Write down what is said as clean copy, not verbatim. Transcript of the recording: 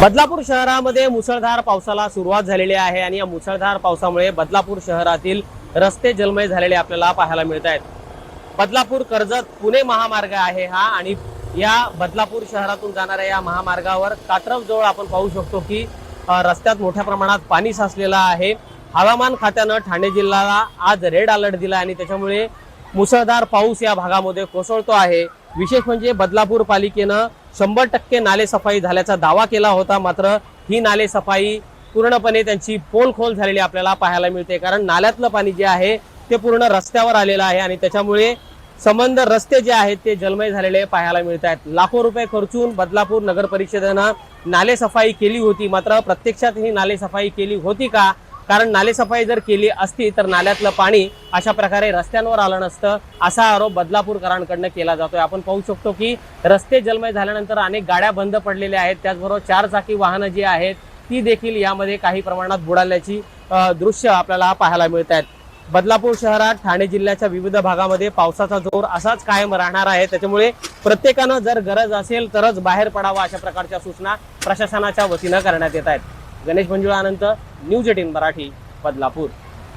बदलापूर शहरामध्ये मुसळधार पावसाला सुरुवात झालेली आहे आणि या मुसळधार पावसामुळे बदलापूर शहरातील रस्ते जलमय झालेले आपल्याला पाहायला मिळत आहेत। बदलापूर कर्जत पुणे महामार्ग आहे हा आणि या बदलापूर शहरातून जाणाऱ्या या महामार्गावर कात्रज जवळ आपण पाहू शकतो की रस्त्यात मोठ्या प्रमाणात पाणी साचलेलं आहे। हवामान खात्यानं ठाणे जिल्ह्याला आज रेड अलर्ट दिला आणि त्याच्यामुळे मुसळधार पाऊस या भागामध्ये कोसळतो आहे। विशेष म्हणजे बदलापूर पालिकेनं 100% नाले सफाई झाल्याचा दावा केला होता, मात्र ही नाले सफाई पूर्णपणे त्यांची पोलखोल झालेली आपल्याला पाहायला मिळते। कारण नाल्यातलं पाणी जे आहे ते पूर्ण रस्त्यावर आलेलं आहे आणि त्याच्यामुळे संबंध रस्ते जे आहेत ते जलमय झालेले पाहायला मिळत आहेत। लाखो रुपये खर्चून बदलापूर नगर परिषदेनं नाले सफाई केली होती, मात्र प्रत्यक्षात ही नाले सफाई केली होती का? कारण नाले सफाई जर केली असती तर नाल्यातलं पाणी अशा प्रकारे रस्त्यांवर आलं नसतं, असा आरोप बदलापूरकरांकडून केला जातोय। आपण पाहू शकतो की रस्ते जलमय झाल्यानंतर अनेक गाड्या बंद पडलेल्या आहेत, त्याचबरोबर 4 चाकी वाहनं जी आहेत ती देखील यामध्ये काही प्रमाणात बुडाल्याची दृश्य आपल्याला पाहायला मिळत आहेत। बदलापूर शहरात ठाणे जिल्ह्याच्या विविध भागामध्ये पावसाचा जोर असाच कायम राहणार आहे, त्याच्यामुळे प्रत्येकानं जर गरज असेल तरच बाहेर पडावं अशा प्रकारच्या सूचना प्रशासनाच्या वतीनं करण्यात येत आहेत। गणेश मंजुळानंतर न्यूज 18 मराठी, बदलापूर।